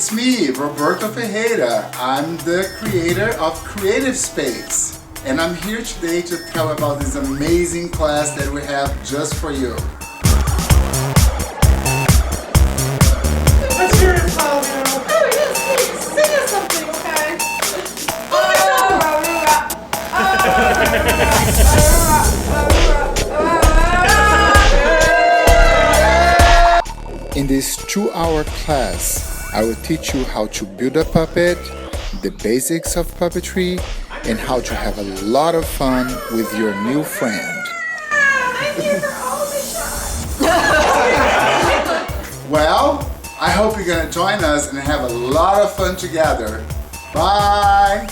it's me, Roberto Ferreira. I'm the creator of Creative Space. And I'm here today to tell about this amazing class that we have just for you. What's your song? Oh, yes, sing us something, okay? In this 2-hour class, I will teach you how to build a puppet, the basics of puppetry, and how to have a lot of fun with your new friend. Well, I hope you're going to join us and have a lot of fun together. Bye!